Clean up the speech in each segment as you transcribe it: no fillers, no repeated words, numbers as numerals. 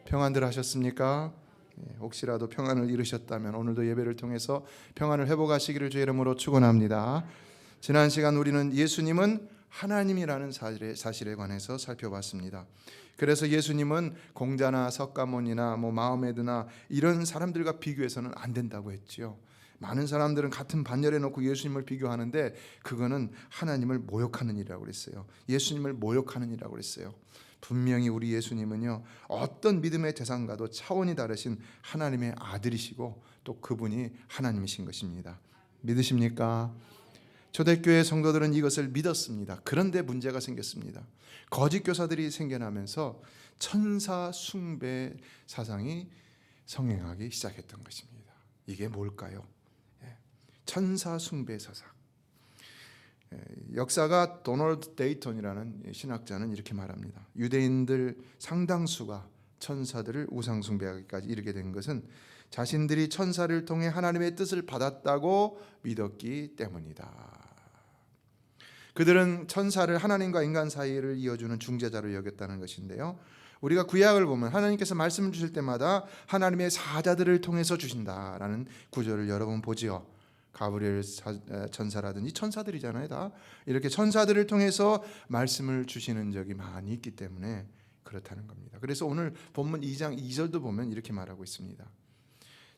평안들 하셨습니까? 혹시라도 평안을 잃으셨다면 오늘도 예배를 통해서 평안을 회복하시기를 주의 이름으로 축원합니다. 지난 시간 우리는 예수님은 하나님이라는 사실에 관해서 살펴봤습니다. 그래서 예수님은 공자나 석가모니나 마호메드나 이런 사람들과 비교해서는 안 된다고 했지요. 많은 사람들은 같은 반열에 놓고 예수님을 비교하는데 그거는 하나님을 모욕하는 일이라고 그랬어요. 예수님을 모욕하는 일이라고 그랬어요. 분명히 우리 예수님은요, 어떤 믿음의 대상과도 차원이 다르신 하나님의 아들이시고 또 그분이 하나님이신 것입니다. 믿으십니까? 초대교회 성도들은 이것을 믿었습니다. 그런데 문제가 생겼습니다. 거짓 교사들이 생겨나면서 천사 숭배 사상이 성행하기 시작했던 것입니다. 이게 뭘까요? 천사 숭배 사상. 역사가 도널드 데이턴이라는 신학자는 이렇게 말합니다. 유대인들 상당수가 천사들을 우상 숭배하기까지 이르게 된 것은 자신들이 천사를 통해 하나님의 뜻을 받았다고 믿었기 때문이다. 그들은 천사를 하나님과 인간 사이를 이어주는 중재자로 여겼다는 것인데요, 우리가 구약을 보면 하나님께서 말씀을 주실 때마다 하나님의 사자들을 통해서 주신다라는 구절을 여러 번 보지요. 가브리엘 천사라든지 천사들이잖아요. 다 이렇게 천사들을 통해서 말씀을 주시는 적이 많이 있기 때문에 그렇다는 겁니다. 그래서 오늘 본문 2장 2절도 보면 이렇게 말하고 있습니다.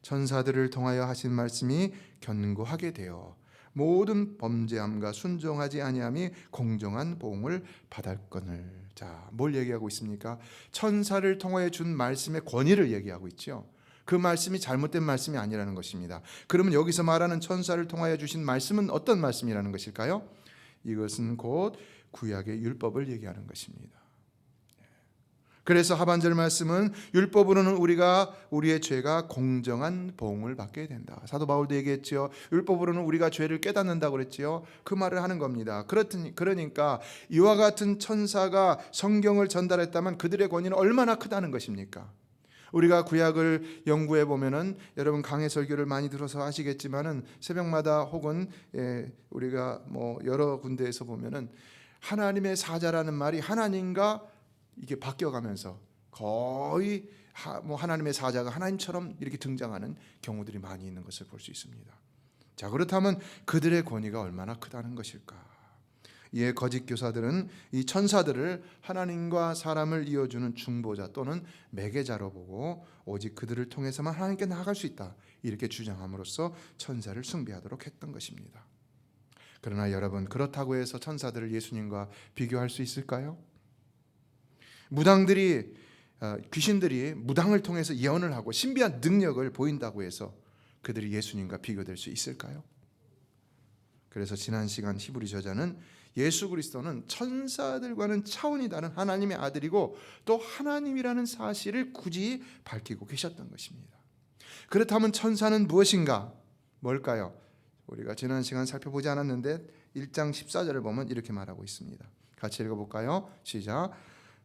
천사들을 통하여 하신 말씀이 견고하게 되어 모든 범죄함과 순종하지 아니함이 공정한 보응을 받았거늘. 자, 뭘 얘기하고 있습니까? 천사를 통하여 준 말씀의 권위를 얘기하고 있죠. 그 말씀이 잘못된 말씀이 아니라는 것입니다. 그러면 여기서 말하는 천사를 통하여 주신 말씀은 어떤 말씀이라는 것일까요? 이것은 곧 구약의 율법을 얘기하는 것입니다. 그래서 하반절 말씀은 율법으로는 우리의 죄가 공정한 보응을 받게 된다. 사도 바울도 얘기했죠. 율법으로는 우리가 죄를 깨닫는다고 그랬지요. 그 말을 하는 겁니다. 그러니까 이와 같은 천사가 성경을 전달했다면 그들의 권위는 얼마나 크다는 것입니까? 우리가 구약을 연구해 보면은 여러분 강해 설교를 많이 들어서 아시겠지만은 새벽마다 혹은 우리가 여러 군데에서 보면은 하나님의 사자라는 말이 하나님과 이게 바뀌어가면서 거의 하나님의 사자가 하나님처럼 이렇게 등장하는 경우들이 많이 있는 것을 볼 수 있습니다. 자, 그렇다면 그들의 권위가 얼마나 크다는 것일까? 이에 거짓 교사들은 이 천사들을 하나님과 사람을 이어주는 중보자 또는 매개자로 보고 오직 그들을 통해서만 하나님께 나아갈 수 있다, 이렇게 주장함으로써 천사를 숭배하도록 했던 것입니다. 그러나 여러분, 그렇다고 해서 천사들을 예수님과 비교할 수 있을까요? 귀신들이 무당을 통해서 예언을 하고 신비한 능력을 보인다고 해서 그들이 예수님과 비교될 수 있을까요? 그래서 지난 시간 히브리 저자는 예수 그리스도는 천사들과는 차원이 다른 하나님의 아들이고 또 하나님이라는 사실을 굳이 밝히고 계셨던 것입니다. 그렇다면 천사는 무엇인가? 뭘까요? 우리가 지난 시간 살펴보지 않았는데 1장 14절을 보면 이렇게 말하고 있습니다. 같이 읽어볼까요? 시작.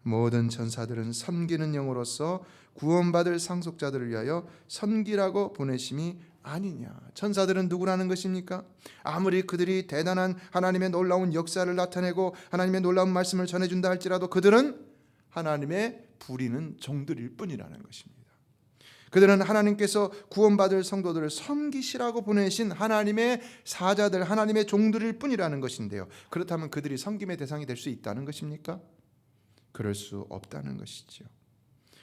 모든 천사들은 섬기는 영으로서 구원받을 상속자들을 위하여 섬기라고 보내심이 아니냐. 천사들은 누구라는 것입니까? 아무리 그들이 대단한 하나님의 놀라운 역사를 나타내고 하나님의 놀라운 말씀을 전해준다 할지라도 그들은 하나님의 부리는 종들일 뿐이라는 것입니다. 그들은 하나님께서 구원받을 성도들을 섬기시라고 보내신 하나님의 사자들, 하나님의 종들일 뿐이라는 것인데요, 그렇다면 그들이 섬김의 대상이 될 수 있다는 것입니까? 그럴 수 없다는 것이죠.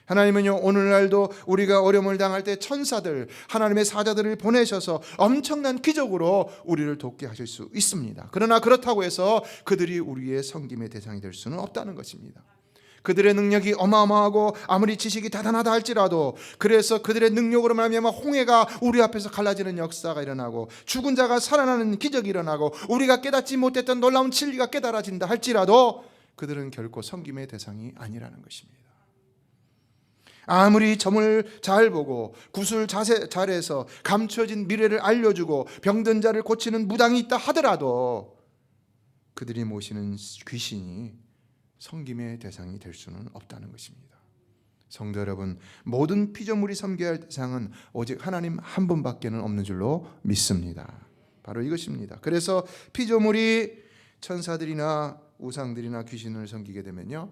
하나님은요, 오늘날도 우리가 어려움을 당할 때 천사들, 하나님의 사자들을 보내셔서 엄청난 기적으로 우리를 돕게 하실 수 있습니다. 그러나 그렇다고 해서 그들이 우리의 섬김의 대상이 될 수는 없다는 것입니다. 그들의 능력이 어마어마하고 아무리 지식이 대단하다 할지라도, 그래서 그들의 능력으로 말미암아 홍해가 우리 앞에서 갈라지는 역사가 일어나고 죽은 자가 살아나는 기적이 일어나고 우리가 깨닫지 못했던 놀라운 진리가 깨달아진다 할지라도 그들은 결코 섬김의 대상이 아니라는 것입니다. 아무리 점을 잘 보고 구술 잘해서 감춰진 미래를 알려주고 병든 자를 고치는 무당이 있다 하더라도 그들이 모시는 귀신이 섬김의 대상이 될 수는 없다는 것입니다. 성도 여러분, 모든 피조물이 섬겨야 할 대상은 오직 하나님 한 분밖에는 없는 줄로 믿습니다. 바로 이것입니다. 그래서 피조물이 천사들이나 우상들이나 귀신을 섬기게 되면요,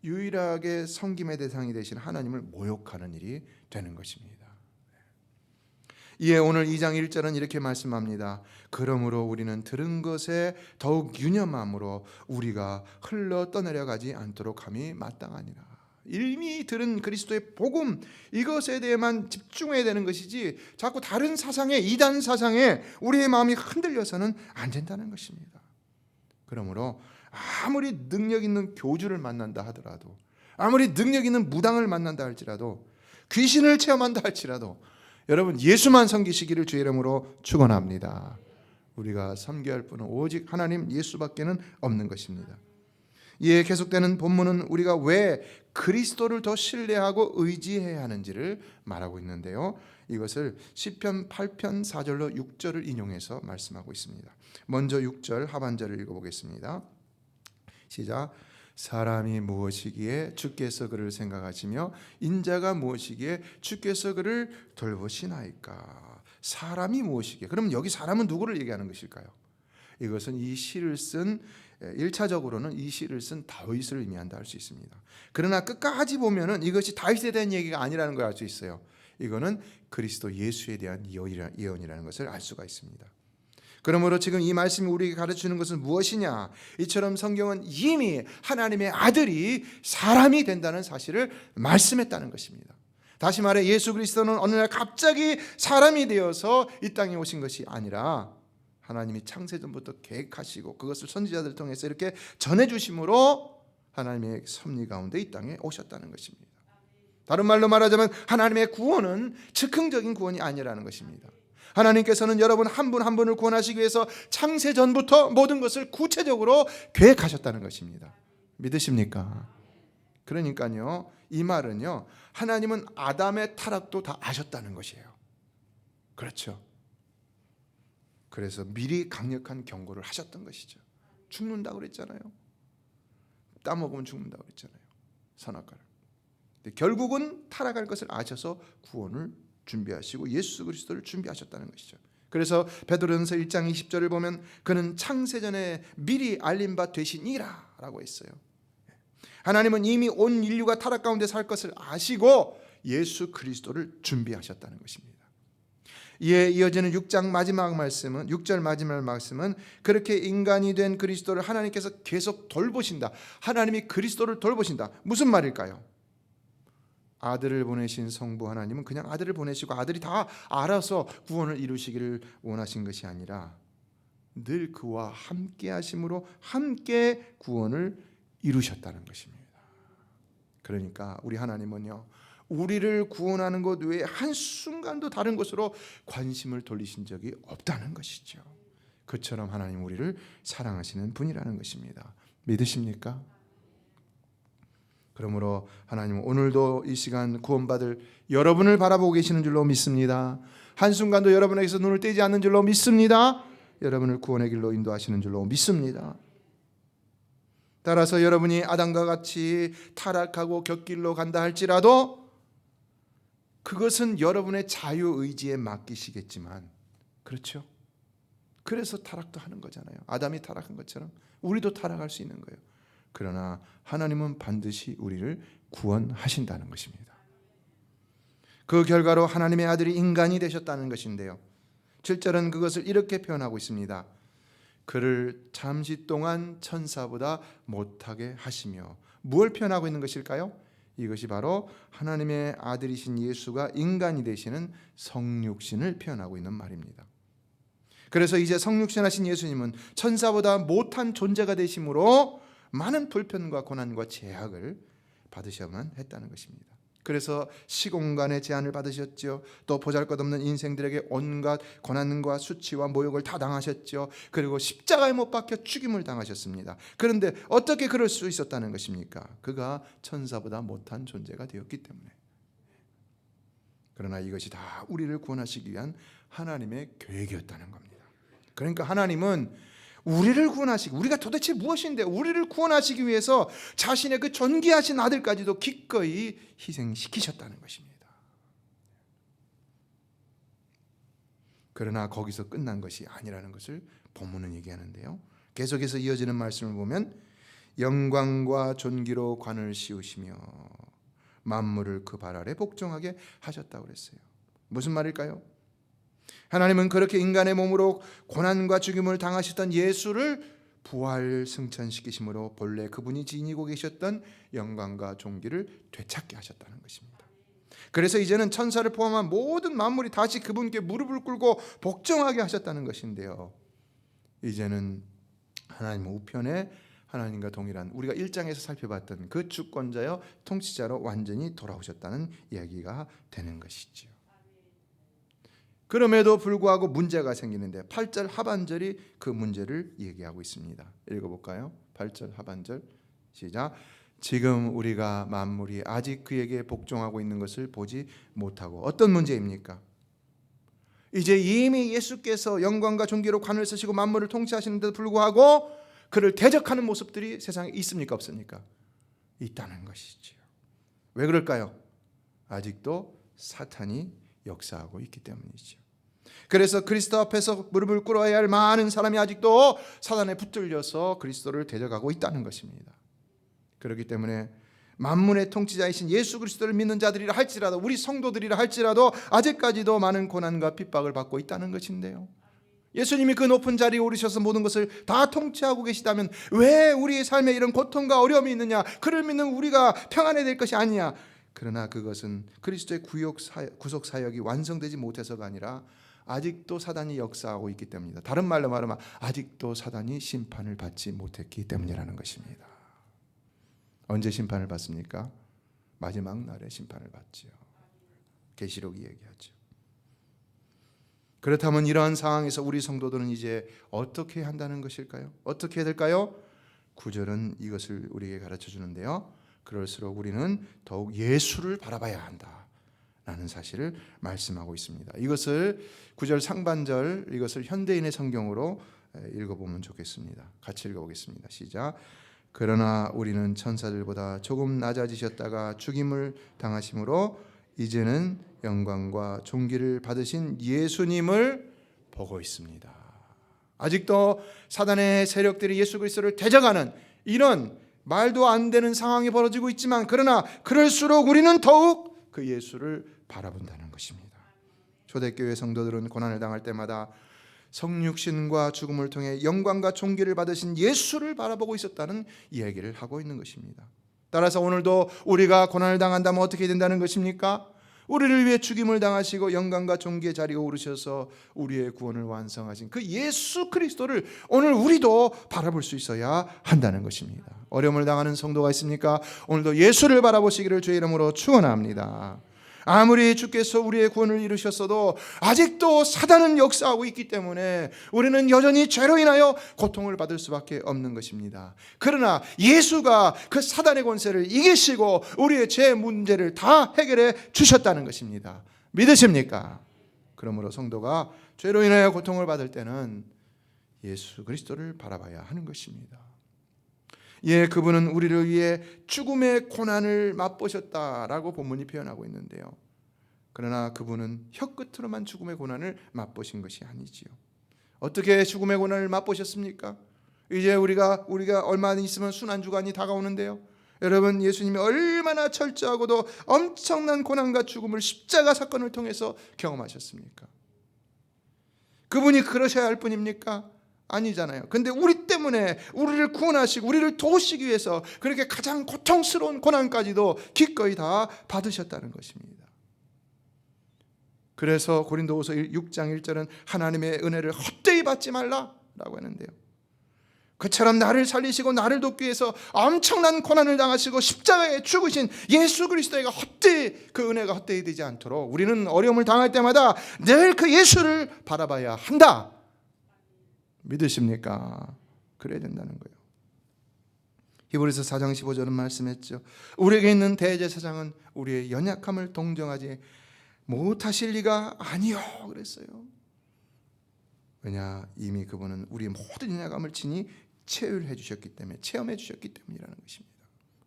유일하게 섬김의 대상이 되신 하나님을 모욕하는 일이 되는 것입니다. 이에 오늘 2장 1절은 이렇게 말씀합니다. 그러므로 우리는 들은 것에 더욱 유념함으로 우리가 흘러 떠내려가지 않도록 함이 마땅하니라. 이미 들은 그리스도의 복음, 이것에 대해만 집중해야 되는 것이지 자꾸 다른 사상에, 이단 사상에 우리의 마음이 흔들려서는 안 된다는 것입니다. 그러므로 아무리 능력 있는 교주를 만난다 하더라도, 아무리 능력 있는 무당을 만난다 할지라도, 귀신을 체험한다 할지라도 여러분 예수만 섬기시기를 주의 이름으로 축원합니다. 우리가 섬겨야 할 분은 오직 하나님 예수밖에는 없는 것입니다. 이에 계속되는 본문은 우리가 왜 그리스도를 더 신뢰하고 의지해야 하는지를 말하고 있는데요. 이것을 시편 8편 4절로 6절을 인용해서 말씀하고 있습니다. 먼저 6절 하반절을 읽어보겠습니다. 시작. 사람이 무엇이기에 주께서 그를 생각하시며 인자가 무엇이기에 주께서 그를 돌보시나이까. 사람이 무엇이기에, 그럼 여기 사람은 누구를 얘기하는 것일까요? 이것은 이 시를 쓴 1차적으로는 이 시를 쓴 다윗을 의미한다 할 수 있습니다. 그러나 끝까지 보면은 이것이 다윗에 대한 얘기가 아니라는 걸 알 수 있어요. 이거는 그리스도 예수에 대한 예언이라는 것을 알 수가 있습니다. 그러므로 지금 이 말씀이 우리에게 가르치는 것은 무엇이냐? 이처럼 성경은 이미 하나님의 아들이 사람이 된다는 사실을 말씀했다는 것입니다. 다시 말해 예수 그리스도는 어느 날 갑자기 사람이 되어서 이 땅에 오신 것이 아니라 하나님이 창세전부터 계획하시고 그것을 선지자들을 통해서 이렇게 전해주심으로 하나님의 섭리 가운데 이 땅에 오셨다는 것입니다. 다른 말로 말하자면 하나님의 구원은 즉흥적인 구원이 아니라는 것입니다. 하나님께서는 여러분 한 분 한 분을 구원하시기 위해서 창세전부터 모든 것을 구체적으로 계획하셨다는 것입니다. 믿으십니까? 그러니까요, 이 말은요, 하나님은 아담의 타락도 다 아셨다는 것이에요. 그렇죠. 그래서 미리 강력한 경고를 하셨던 것이죠. 죽는다고 그랬잖아요. 따먹으면 죽는다고 그랬잖아요. 선악과를. 근데 결국은 타락할 것을 아셔서 구원을 준비하시고 예수 그리스도를 준비하셨다는 것이죠. 그래서 베드로전서 1장 20절을 보면 그는 창세전에 미리 알린 바 되시니라 라고 했어요. 하나님은 이미 온 인류가 타락 가운데 살 것을 아시고 예수 그리스도를 준비하셨다는 것입니다. 이에 이어지는 6장 마지막 말씀은, 6절 마지막 말씀은 그렇게 인간이 된 그리스도를 하나님께서 계속 돌보신다. 하나님이 그리스도를 돌보신다. 무슨 말일까요? 아들을 보내신 성부 하나님은 그냥 아들을 보내시고 아들이 다 알아서 구원을 이루시기를 원하신 것이 아니라 늘 그와 함께 하심으로 함께 구원을 이루셨다는 것입니다. 그러니까 우리 하나님은요, 우리를 구원하는 것 외에 한순간도 다른 것으로 관심을 돌리신 적이 없다는 것이죠. 그처럼 하나님 우리를 사랑하시는 분이라는 것입니다. 믿으십니까? 그러므로 하나님은 오늘도 이 시간 구원받을 여러분을 바라보고 계시는 줄로 믿습니다. 한순간도 여러분에게서 눈을 떼지 않는 줄로 믿습니다. 여러분을 구원의 길로 인도하시는 줄로 믿습니다. 따라서 여러분이 아담과 같이 타락하고 곁길로 간다 할지라도 그것은 여러분의 자유의지에 맡기시겠지만, 그렇죠? 그래서 타락도 하는 거잖아요. 아담이 타락한 것처럼 우리도 타락할 수 있는 거예요. 그러나 하나님은 반드시 우리를 구원하신다는 것입니다. 그 결과로 하나님의 아들이 인간이 되셨다는 것인데요, 7절은 그것을 이렇게 표현하고 있습니다. 그를 잠시 동안 천사보다 못하게 하시며. 무엇을 표현하고 있는 것일까요? 이것이 바로 하나님의 아들이신 예수가 인간이 되시는 성육신을 표현하고 있는 말입니다. 그래서 이제 성육신하신 예수님은 천사보다 못한 존재가 되심으로 많은 불편과 고난과 제약을 받으셔야만 했다는 것입니다. 그래서 시공간의 제한을 받으셨죠. 또 보잘것없는 인생들에게 온갖 고난과 수치와 모욕을 다 당하셨죠. 그리고 십자가에 못 박혀 죽임을 당하셨습니다. 그런데 어떻게 그럴 수 있었다는 것입니까? 그가 천사보다 못한 존재가 되었기 때문에. 그러나 이것이 다 우리를 구원하시기 위한 하나님의 계획이었다는 겁니다. 그러니까 하나님은 우리를 구원하시기, 우리가 도대체 무엇인데 우리를 구원하시기 위해서 자신의 그 존귀하신 아들까지도 기꺼이 희생시키셨다는 것입니다. 그러나 거기서 끝난 것이 아니라는 것을 본문은 얘기하는데요, 계속해서 이어지는 말씀을 보면 영광과 존귀로 관을 씌우시며 만물을 그 발 아래 복종하게 하셨다고 그랬어요. 무슨 말일까요? 하나님은 그렇게 인간의 몸으로 고난과 죽임을 당하셨던 예수를 부활 승천시키심으로 본래 그분이 지니고 계셨던 영광과 존귀를 되찾게 하셨다는 것입니다. 그래서 이제는 천사를 포함한 모든 만물이 다시 그분께 무릎을 꿇고 복종하게 하셨다는 것인데요, 이제는 하나님 우편에 하나님과 동일한 우리가 1장에서 살펴봤던 그 주권자여 통치자로 완전히 돌아오셨다는 이야기가 되는 것이지요. 그럼에도 불구하고 문제가 생기는데 8절 하반절이 그 문제를 얘기하고 있습니다. 읽어볼까요? 8절 하반절 시작. 지금 우리가 만물이 아직 그에게 복종하고 있는 것을 보지 못하고. 어떤 문제입니까? 이제 이미 예수께서 영광과 존귀로 관을 쓰시고 만물을 통치하시는데도 불구하고 그를 대적하는 모습들이 세상에 있습니까? 없습니까? 있다는 것이지요. 왜 그럴까요? 아직도 사탄이 역사하고 있기 때문이죠. 그래서 그리스도 앞에서 무릎을 꿇어야 할 많은 사람이 아직도 사단에 붙들려서 그리스도를 대적하고 있다는 것입니다. 그렇기 때문에 만물의 통치자이신 예수 그리스도를 믿는 자들이라 할지라도, 우리 성도들이라 할지라도 아직까지도 많은 고난과 핍박을 받고 있다는 것인데요, 예수님이 그 높은 자리에 오르셔서 모든 것을 다 통치하고 계시다면 왜 우리의 삶에 이런 고통과 어려움이 있느냐? 그를 믿는 우리가 평안해야 될 것이 아니냐? 그러나 그것은 그리스도의 구속 사역이 완성되지 못해서가 아니라 아직도 사단이 역사하고 있기 때문이다. 다른 말로 말하면 아직도 사단이 심판을 받지 못했기 때문이라는 것입니다. 언제 심판을 받습니까? 마지막 날에 심판을 받지요. 계시록이 얘기하죠. 그렇다면 이러한 상황에서 우리 성도들은 이제 어떻게 한다는 것일까요? 어떻게 해야 될까요? 9절은 이것을 우리에게 가르쳐 주는데요, 그럴수록 우리는 더욱 예수를 바라봐야 한다 라는 사실을 말씀하고 있습니다. 이것을 9절 상반절, 이것을 현대인의 성경으로 읽어보면 좋겠습니다. 같이 읽어보겠습니다. 시작. 그러나 우리는 천사들보다 조금 낮아지셨다가 죽임을 당하심으로 이제는 영광과 존귀를 받으신 예수님을 보고 있습니다. 아직도 사단의 세력들이 예수 그리스도를 대적하는 이런 말도 안 되는 상황이 벌어지고 있지만, 그러나 그럴수록 우리는 더욱 그 예수를 바라본다는 것입니다. 초대교회 성도들은 고난을 당할 때마다 성육신과 죽음을 통해 영광과 존귀를 받으신 예수를 바라보고 있었다는 이야기를 하고 있는 것입니다. 따라서 오늘도 우리가 고난을 당한다면 어떻게 된다는 것입니까? 우리를 위해 죽임을 당하시고 영광과 존귀의 자리에 오르셔서 우리의 구원을 완성하신 그 예수 그리스도를 오늘 우리도 바라볼 수 있어야 한다는 것입니다. 어려움을 당하는 성도가 있습니까? 오늘도 예수를 바라보시기를 주의 이름으로 축원합니다. 아무리 주께서 우리의 구원을 이루셨어도 아직도 사단은 역사하고 있기 때문에 우리는 여전히 죄로 인하여 고통을 받을 수밖에 없는 것입니다. 그러나 예수가 그 사단의 권세를 이기시고 우리의 죄 문제를 다 해결해 주셨다는 것입니다. 믿으십니까? 그러므로 성도가 죄로 인하여 고통을 받을 때는 예수 그리스도를 바라봐야 하는 것입니다. 예, 그분은 우리를 위해 죽음의 고난을 맛보셨다라고 본문이 표현하고 있는데요, 그러나 그분은 혀끝으로만 죽음의 고난을 맛보신 것이 아니지요. 어떻게 죽음의 고난을 맛보셨습니까? 이제 우리가 얼마 있으면 순환주간이 다가오는데요, 여러분, 예수님이 얼마나 철저하고도 엄청난 고난과 죽음을 십자가 사건을 통해서 경험하셨습니까? 그분이 그러셔야 할 뿐입니까? 아니잖아요. 근데 우리 때문에 우리를 구원하시고 우리를 도우시기 위해서 그렇게 가장 고통스러운 고난까지도 기꺼이 다 받으셨다는 것입니다. 그래서 고린도후서 6장 1절은 하나님의 은혜를 헛되이 받지 말라라고 하는데요, 그처럼 나를 살리시고 나를 돕기 위해서 엄청난 고난을 당하시고 십자가에 죽으신 예수 그리스도가 헛되이, 그 은혜가 헛되이 되지 않도록 우리는 어려움을 당할 때마다 늘 그 예수를 바라봐야 한다. 믿으십니까? 그래야 된다는 거예요. 히브리서 4장 15절은 말씀했죠. 우리에게 있는 대제사장은 우리의 연약함을 동정하지 못하실 리가 아니요 그랬어요. 왜냐? 이미 그분은 우리의 모든 연약함을 친히 체험해 주셨기 때문이라는 것입니다.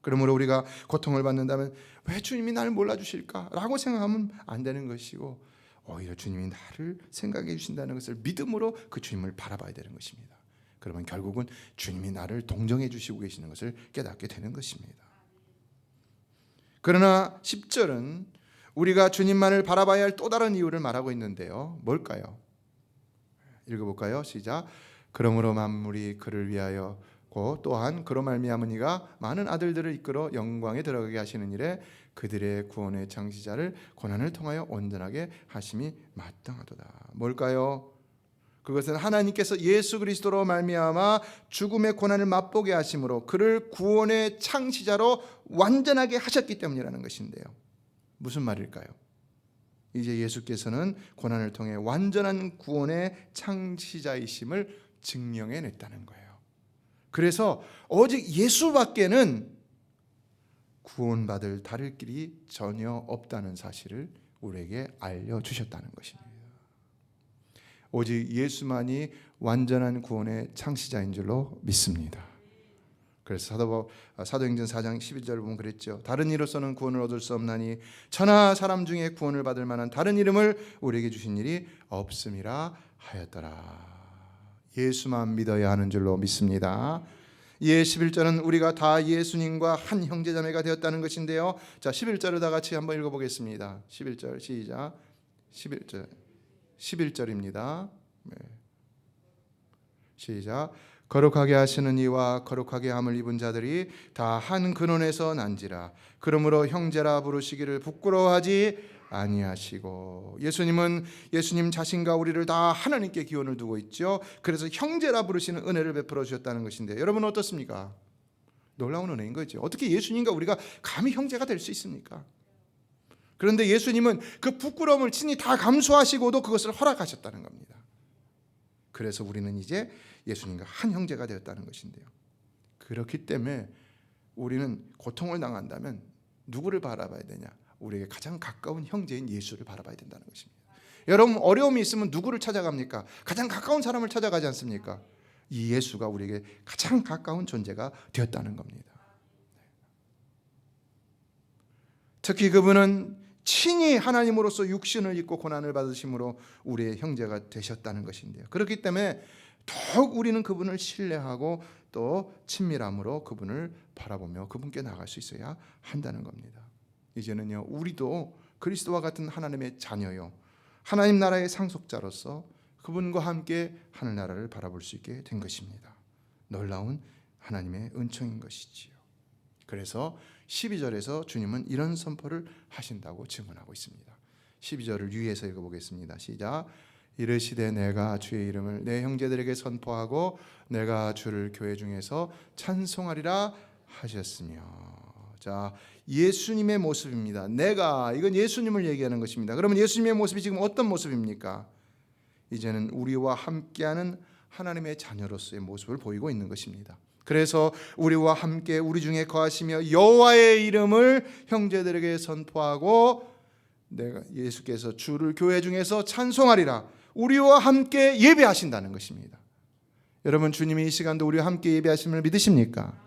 그러므로 우리가 고통을 받는다면 왜 주님이 나를 몰라주실까? 라고 생각하면 안 되는 것이고, 오히려 주님이 나를 생각해 주신다는 것을 믿음으로 그 주님을 바라봐야 되는 것입니다. 그러면 결국은 주님이 나를 동정해 주시고 계시는 것을 깨닫게 되는 것입니다. 그러나 10절은 우리가 주님만을 바라봐야 할 또 다른 이유를 말하고 있는데요. 뭘까요? 읽어볼까요? 시작. 그러므로 만물이 그를 위하여 고 또한 그로 말미암은 이가 많은 아들들을 이끌어 영광에 들어가게 하시는 일에 그들의 구원의 창시자를 고난을 통하여 온전하게 하심이 마땅하도다. 뭘까요? 그것은 하나님께서 예수 그리스도로 말미암아 죽음의 고난을 맛보게 하심으로 그를 구원의 창시자로 완전하게 하셨기 때문이라는 것인데요. 무슨 말일까요? 이제 예수께서는 고난을 통해 완전한 구원의 창시자이심을 증명해냈다는 거예요. 그래서 오직 예수밖에는 구원받을 다를 길이 전혀 없다는 사실을 우리에게 알려주셨다는 것입니다. 오직 예수만이 완전한 구원의 창시자인 줄로 믿습니다. 그래서 사도행전 4장 12절 보면 그랬죠. 다른 이로서는 구원을 얻을 수 없나니 천하 사람 중에 구원을 받을 만한 다른 이름을 우리에게 주신 일이 없음이라 하였더라. 예수만 믿어야 하는 줄로 믿습니다. 예, 11절은 우리가 다 예수님과 한 형제자매가 되었다는 것인데요. 자, 11절을 다 같이 한번 읽어보겠습니다. 11절 시작. 11절입니다. 네. 시작. 거룩하게 하시는 이와 거룩하게 함을 입은 자들이 다 한 근원에서 난지라. 그러므로 형제라 부르시기를 부끄러워하지 아니하시고. 예수님은 예수님 자신과 우리를 다 하나님께 기원을 두고 있죠. 그래서 형제라 부르시는 은혜를 베풀어 주셨다는 것인데 여러분 어떻습니까? 놀라운 은혜인 거죠. 어떻게 예수님과 우리가 감히 형제가 될 수 있습니까? 그런데 예수님은 그 부끄러움을 친히 다 감수하시고도 그것을 허락하셨다는 겁니다. 그래서 우리는 이제 예수님과 한 형제가 되었다는 것인데요. 그렇기 때문에 우리는 고통을 당한다면 누구를 바라봐야 되냐? 우리에게 가장 가까운 형제인 예수를 바라봐야 된다는 것입니다. 여러분 어려움이 있으면 누구를 찾아갑니까? 가장 가까운 사람을 찾아가지 않습니까? 이 예수가 우리에게 가장 가까운 존재가 되었다는 겁니다. 특히 그분은 친히 하나님으로서 육신을 입고 고난을 받으심으로 우리의 형제가 되셨다는 것인데요. 그렇기 때문에 더욱 우리는 그분을 신뢰하고 또 친밀함으로 그분을 바라보며 그분께 나아갈 수 있어야 한다는 겁니다. 이제는요, 우리도 그리스도와 같은 하나님의 자녀요, 하나님 나라의 상속자로서 그분과 함께 하늘나라를 바라볼 수 있게 된 것입니다. 놀라운 하나님의 은총인 것이지요. 그래서 12절에서 주님은 이런 선포를 하신다고 증언하고 있습니다. 12절을 유의해서 읽어보겠습니다. 시작. 이르시되 내가 주의 이름을 내 형제들에게 선포하고 내가 주를 교회 중에서 찬송하리라 하셨으며. 자, 예수님의 모습입니다. 이건 예수님을 얘기하는 것입니다. 그러면 예수님의 모습이 지금 어떤 모습입니까? 이제는 우리와 함께하는 하나님의 자녀로서의 모습을 보이고 있는 것입니다. 그래서 우리와 함께 우리 중에 거하시며 여호와의 이름을 형제들에게 선포하고 내가 예수께서 주를 교회 중에서 찬송하리라. 우리와 함께 예배하신다는 것입니다. 여러분 주님이 이 시간도 우리와 함께 예배하심을 믿으십니까?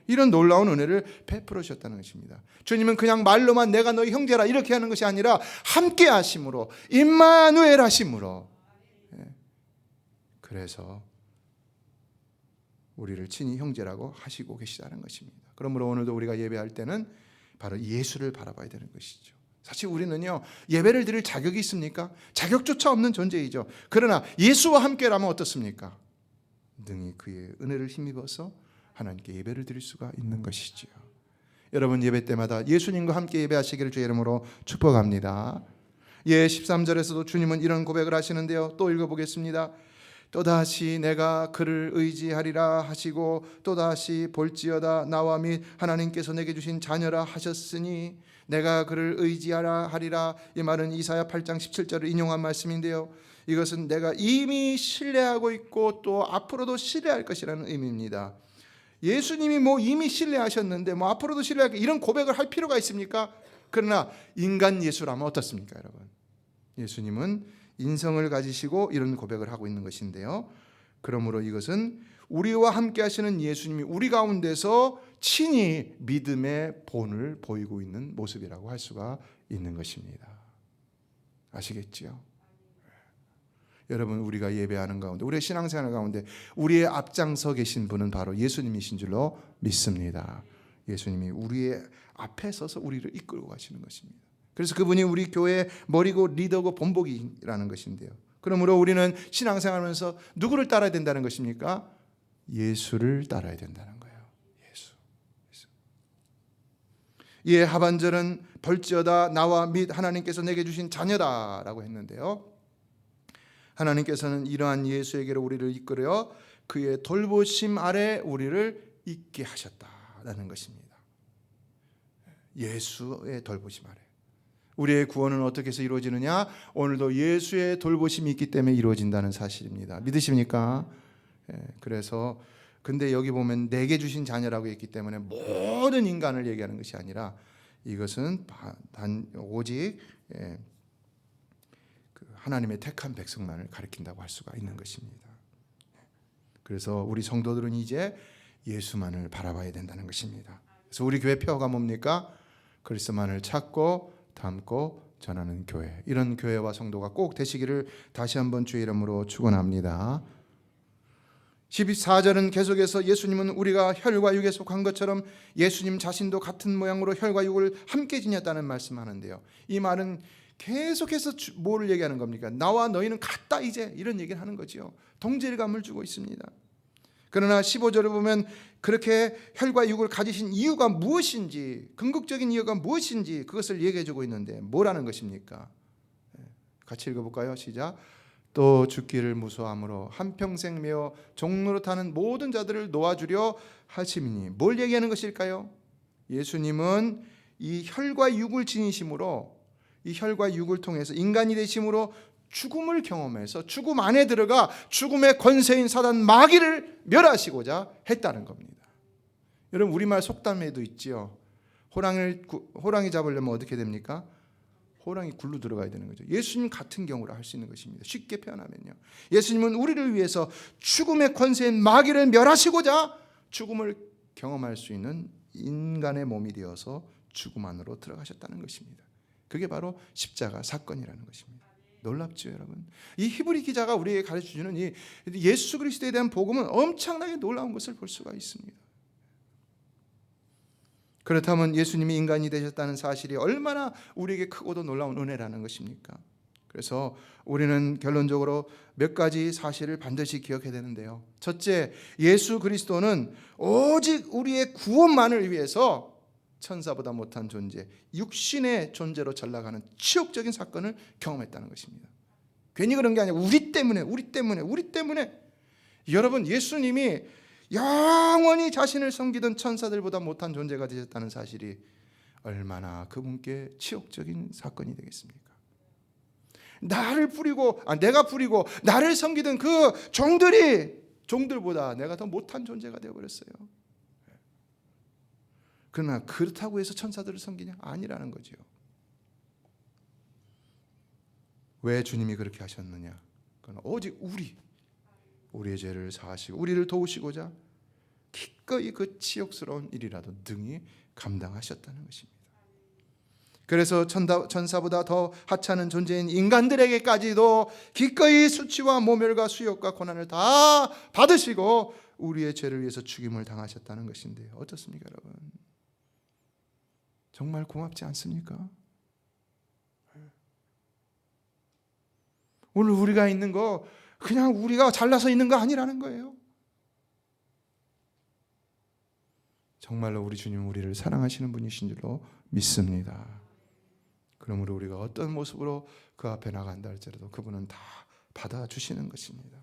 이런 놀라운 은혜를 베풀어 주셨다는 것입니다. 주님은 그냥 말로만 내가 너희 형제라 이렇게 하는 것이 아니라 함께 하심으로 임마누엘 하심으로, 그래서 우리를 친히 형제라고 하시고 계시다는 것입니다. 그러므로 오늘도 우리가 예배할 때는 바로 예수를 바라봐야 되는 것이죠. 사실 우리는요, 예배를 드릴 자격이 있습니까? 자격조차 없는 존재이죠. 그러나 예수와 함께라면 어떻습니까? 능히 그의 은혜를 힘입어서 하나님께 예배를 드릴 수가 있는 것이지요. 여러분 예배 때마다 예수님과 함께 예배하시기를 주의 이름으로 축복합니다. 13절에서도 주님은 이런 고백을 하시는데요. 또 읽어보겠습니다. 또다시 내가 그를 의지하리라 하시고 또다시 볼지어다 나와 및 하나님께서 내게 주신 자녀라 하셨으니 내가 그를 의지하리라. 이 말은 이사야 8장 17절을 인용한 말씀인데요. 이것은 내가 이미 신뢰하고 있고 또 앞으로도 신뢰할 것이라는 의미입니다. 예수님이 이미 신뢰하셨는데 앞으로도 신뢰할 이런 고백을 할 필요가 있습니까? 그러나 인간 예수라면 어떻습니까, 여러분? 예수님은 인성을 가지시고 이런 고백을 하고 있는 것인데요. 그러므로 이것은 우리와 함께 하시는 예수님이 우리 가운데서 친히 믿음의 본을 보이고 있는 모습이라고 할 수가 있는 것입니다. 아시겠지요? 여러분, 우리가 예배하는 가운데, 우리의 신앙생활 가운데 우리의 앞장서 계신 분은 바로 예수님이신 줄로 믿습니다. 예수님이 우리의 앞에 서서 우리를 이끌고 가시는 것입니다. 그래서 그분이 우리 교회의 머리고 리더고 본보기라는 것인데요. 그러므로 우리는 신앙생활하면서 누구를 따라야 된다는 것입니까? 예수를 따라야 된다는 거예요. 예수. 이에 하반절은 벌지어다 나와 및 하나님께서 내게 주신 자녀다라고 했는데요. 하나님께서는 이러한 예수에게로 우리를 이끌어 그의 돌보심 아래 우리를 있게 하셨다라는 것입니다. 예수의 돌보심 아래. 우리의 구원은 어떻게 해서 이루어지느냐? 오늘도 예수의 돌보심이 있기 때문에 이루어진다는 사실입니다. 믿으십니까? 그래서 근데 여기 보면 내게 주신 자녀라고 했기 때문에 모든 인간을 얘기하는 것이 아니라 이것은 오직 하나님의 택한 백성만을 가리킨다고 할 수가 있는 것입니다. 그래서 우리 성도들은 이제 예수만을 바라봐야 된다는 것입니다. 그래서 우리 교회 표어가 뭡니까? 그리스도만을 찾고 담고 전하는 교회. 이런 교회와 성도가 꼭 되시기를 다시 한번 주의 이름으로 축원합니다. 14절은 계속해서 예수님은 우리가 혈과 육에 속한 것처럼 예수님 자신도 같은 모양으로 혈과 육을 함께 지녔다는 말씀하는데요. 이 말은 계속해서 뭐를 얘기하는 겁니까? 나와 너희는 같다 이제, 이런 얘기를 하는 거지요. 동질감을 주고 있습니다. 그러나 15절을 보면 그렇게 혈과 육을 가지신 이유가 무엇인지, 궁극적인 이유가 무엇인지 그것을 얘기해 주고 있는데 뭐라는 것입니까? 같이 읽어볼까요? 시작. 또 죽기를 무서워함으로 한평생 메어 종로로 타는 모든 자들을 놓아주려 하심이니, 뭘 얘기하는 것일까요? 예수님은 이 혈과 육을 지니심으로, 이 혈과 육을 통해서 인간이 되심으로 죽음을 경험해서 죽음 안에 들어가 죽음의 권세인 사단 마귀를 멸하시고자 했다는 겁니다. 여러분, 우리말 속담에도 있지요. 호랑이 잡으려면 어떻게 됩니까? 호랑이 굴로 들어가야 되는 거죠. 예수님 같은 경우로 할 수 있는 것입니다. 쉽게 표현하면요, 예수님은 우리를 위해서 죽음의 권세인 마귀를 멸하시고자 죽음을 경험할 수 있는 인간의 몸이 되어서 죽음 안으로 들어가셨다는 것입니다. 그게 바로 십자가 사건이라는 것입니다. 놀랍죠, 여러분? 이 히브리 기자가 우리에게 가르쳐주는 이 예수 그리스도에 대한 복음은 엄청나게 놀라운 것을 볼 수가 있습니다. 그렇다면 예수님이 인간이 되셨다는 사실이 얼마나 우리에게 크고도 놀라운 은혜라는 것입니까? 그래서 우리는 결론적으로 몇 가지 사실을 반드시 기억해야 되는데요. 첫째, 예수 그리스도는 오직 우리의 구원만을 위해서 천사보다 못한 존재, 육신의 존재로 전락하는 치욕적인 사건을 경험했다는 것입니다. 괜히 그런 게 아니라 우리 때문에. 여러분, 예수님이 영원히 자신을 섬기던 천사들보다 못한 존재가 되셨다는 사실이 얼마나 그분께 치욕적인 사건이 되겠습니까? 내가 부리고 나를 섬기던 그 종들보다 내가 더 못한 존재가 되어버렸어요. 그러나 그렇다고 해서 천사들을 섬기냐? 아니라는 거죠. 왜 주님이 그렇게 하셨느냐? 그건 오직 우리의 죄를 사하시고 우리를 도우시고자 기꺼이 그 치욕스러운 일이라도 능히 감당하셨다는 것입니다. 그래서 천사보다 더 하찮은 존재인 인간들에게까지도 기꺼이 수치와 모멸과 수욕과 고난을 다 받으시고 우리의 죄를 위해서 죽임을 당하셨다는 것인데요. 어떻습니까, 여러분? 정말 고맙지 않습니까? 오늘 우리가 있는 거 그냥 우리가 잘나서 있는 거 아니라는 거예요. 정말로 우리 주님은 우리를 사랑하시는 분이신 줄로 믿습니다. 그러므로 우리가 어떤 모습으로 그 앞에 나간다 할지라도 그분은 다 받아주시는 것입니다.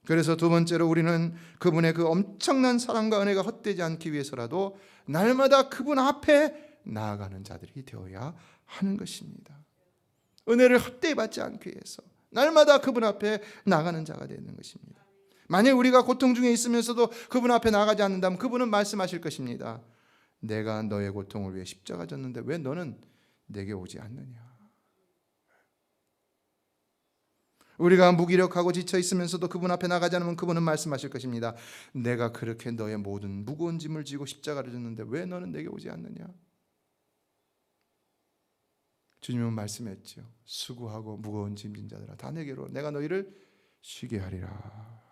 그래서 두 번째로 우리는 그분의 그 엄청난 사랑과 은혜가 헛되지 않기 위해서라도 날마다 그분 앞에 나아가는 자들이 되어야 하는 것입니다. 은혜를 헛되이 받지 않기 위해서 날마다 그분 앞에 나가는 자가 되는 것입니다. 만약 우리가 고통 중에 있으면서도 그분 앞에 나가지 않는다면 그분은 말씀하실 것입니다. 내가 너의 고통을 위해 십자가 졌는데 왜 너는 내게 오지 않느냐? 우리가 무기력하고 지쳐 있으면서도 그분 앞에 나가지 않으면 그분은 말씀하실 것입니다. 내가 그렇게 너의 모든 무거운 짐을 지고 십자가를 졌는데 왜 너는 내게 오지 않느냐? 주님은 말씀했죠. 수고하고 무거운 짐진 자들아 다 내게로 내가 너희를 쉬게 하리라.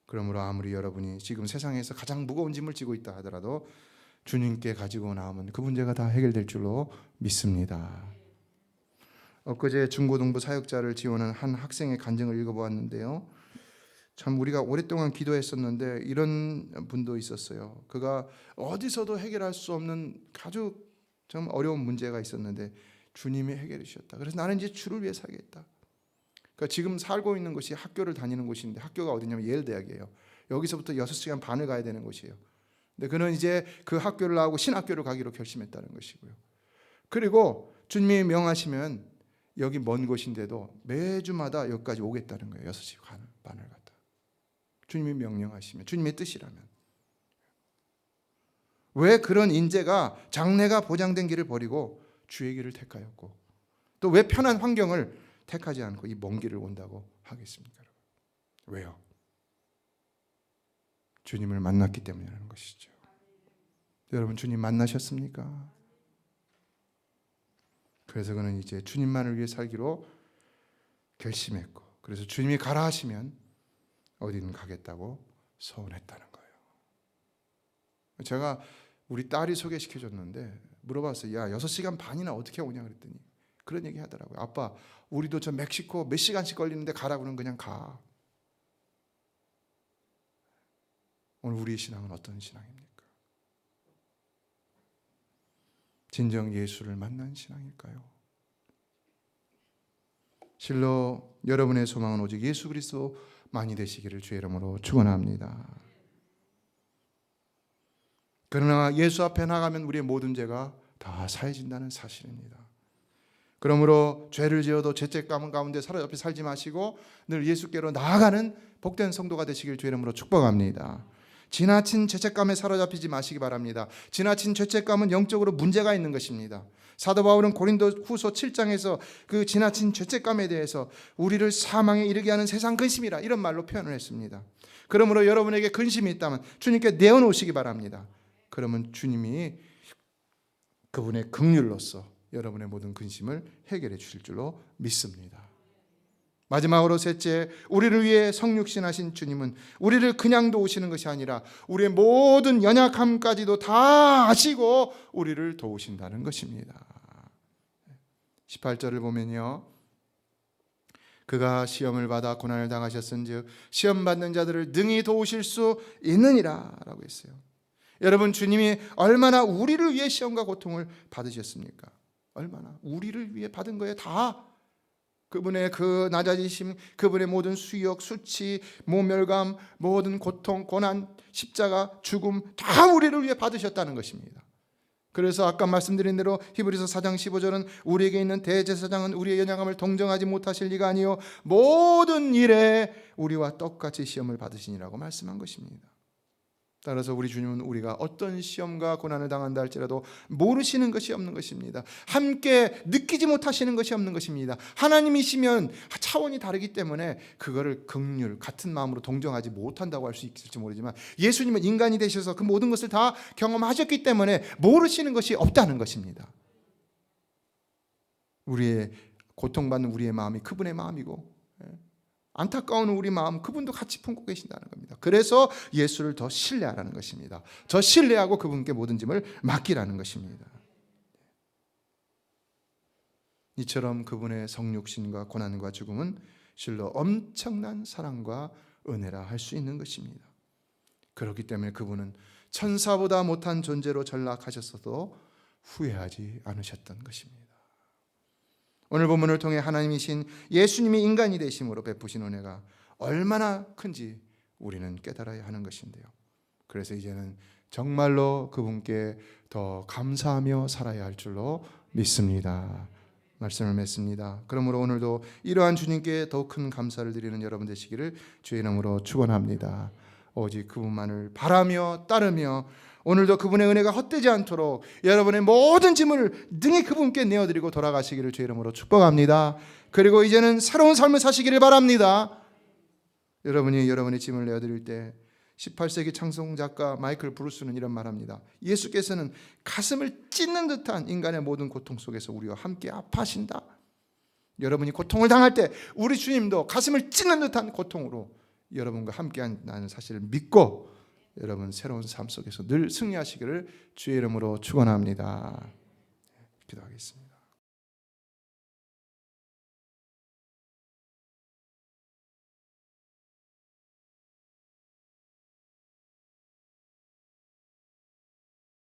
그러므로 아무리 여러분이 지금 세상에서 가장 무거운 짐을 지고 있다 하더라도 주님께 가지고 나오면 그 문제가 다 해결될 줄로 믿습니다. 엊그제 중고등부 사역자를 지원한 한 학생의 간증을 읽어보았는데요. 참 우리가 오랫동안 기도했었는데 이런 분도 있었어요. 그가 어디서도 해결할 수 없는 아주 좀 어려운 문제가 있었는데 주님이 해결해 주셨다. 그래서 나는 이제 주를 위해 살겠다. 그러니까 지금 살고 있는 곳이 학교를 다니는 곳인데 학교가 어디냐면 예일대학이에요. 여기서부터 6시간 반을 가야 되는 곳이에요. 근데 그는 이제 그 학교를 나오고 신학교를 가기로 결심했다는 것이고요. 그리고 주님이 명하시면 여기 먼 곳인데도 매주마다 여기까지 오겠다는 거예요. 6시간 반을 갔다. 주님이 명령하시면, 주님의 뜻이라면. 왜 그런 인재가 장래가 보장된 길을 버리고 주의 길을 택하였고 또 왜 편한 환경을 택하지 않고 이 먼 길을 온다고 하겠습니까? 여러분? 왜요? 주님을 만났기 때문이라는 것이죠. 여러분 주님 만나셨습니까? 그래서 그는 이제 주님만을 위해 살기로 결심했고 그래서 주님이 가라 하시면 어디든 가겠다고 서운했다는 거예요. 제가 우리 딸이 소개시켜줬는데 물어봤어요. 야 6시간 반이나 어떻게 오냐 그랬더니 그런 얘기 하더라고요. 아빠 우리도 저 멕시코 몇 시간씩 걸리는데 가라고는 그냥 가. 오늘 우리의 신앙은 어떤 신앙입니까? 진정 예수를 만난 신앙일까요? 실로 여러분의 소망은 오직 예수 그리스도만이 되시기를 주의 이름으로 축원합니다. 그러나 예수 앞에 나가면 우리의 모든 죄가 다 사해진다는 사실입니다. 그러므로 죄를 지어도 죄책감 가운데 사로잡혀 살지 마시고 늘 예수께로 나아가는 복된 성도가 되시길 주의 이름으로 축복합니다. 지나친 죄책감에 사로잡히지 마시기 바랍니다. 지나친 죄책감은 영적으로 문제가 있는 것입니다. 사도 바울은 고린도 후서 7장에서 그 지나친 죄책감에 대해서 우리를 사망에 이르게 하는 세상 근심이라 이런 말로 표현을 했습니다. 그러므로 여러분에게 근심이 있다면 주님께 내어놓으시기 바랍니다. 그러면 주님이 그분의 긍휼로서 여러분의 모든 근심을 해결해 주실 줄로 믿습니다. 마지막으로 셋째, 우리를 위해 성육신하신 주님은 우리를 그냥 도우시는 것이 아니라 우리의 모든 연약함까지도 다 아시고 우리를 도우신다는 것입니다. 18절을 보면요, 그가 시험을 받아 고난을 당하셨은즉 시험 받는 자들을 능히 도우실 수 있느니라 라고 했어요. 여러분 주님이 얼마나 우리를 위해 시험과 고통을 받으셨습니까? 얼마나 우리를 위해 받은 거예요. 다 그분의 그 낮아지심, 그분의 모든 수욕, 수치, 모멸감, 모든 고통, 고난, 십자가, 죽음 다 우리를 위해 받으셨다는 것입니다. 그래서 아까 말씀드린 대로 히브리서 4장 15절은 우리에게 있는 대제사장은 우리의 연약함을 동정하지 못하실 리가 아니요 모든 일에 우리와 똑같이 시험을 받으시니라고 말씀한 것입니다. 따라서 우리 주님은 우리가 어떤 시험과 고난을 당한다 할지라도 모르시는 것이 없는 것입니다. 함께 느끼지 못하시는 것이 없는 것입니다. 하나님이시면 차원이 다르기 때문에 그거를 긍휼, 같은 마음으로 동정하지 못한다고 할 수 있을지 모르지만 예수님은 인간이 되셔서 그 모든 것을 다 경험하셨기 때문에 모르시는 것이 없다는 것입니다. 우리의 고통받는 우리의 마음이 그분의 마음이고 안타까운 우리 마음 그분도 같이 품고 계신다는 겁니다. 그래서 예수를 더 신뢰하라는 것입니다. 더 신뢰하고 그분께 모든 짐을 맡기라는 것입니다. 이처럼 그분의 성육신과 고난과 죽음은 실로 엄청난 사랑과 은혜라 할 수 있는 것입니다. 그렇기 때문에 그분은 천사보다 못한 존재로 전락하셨어도 후회하지 않으셨던 것입니다. 오늘 본문을 통해 하나님이신 예수님이 인간이 되심으로 베푸신 은혜가 얼마나 큰지 우리는 깨달아야 하는 것인데요. 그래서 이제는 정말로 그분께 더 감사하며 살아야 할 줄로 믿습니다. 말씀을 맺습니다. 그러므로 오늘도 이러한 주님께 더 큰 감사를 드리는 여러분 되시기를 주의 이름으로 축원합니다. 오직 그분만을 바라며 따르며 오늘도 그분의 은혜가 헛되지 않도록 여러분의 모든 짐을 능히 그분께 내어드리고 돌아가시기를 주의 이름으로 축복합니다. 그리고 이제는 새로운 삶을 사시기를 바랍니다. 여러분이 여러분의 짐을 내어드릴 때 18세기 찬송 작가 마이클 브루스는 이런 말합니다. 예수께서는 가슴을 찢는 듯한 인간의 모든 고통 속에서 우리와 함께 아파하신다. 여러분이 고통을 당할 때 우리 주님도 가슴을 찢는 듯한 고통으로 여러분과 함께한다는 사실을 믿고 여러분 새로운 삶 속에서 늘 승리하시기를 주의 이름으로 축원합니다. 기도하겠습니다.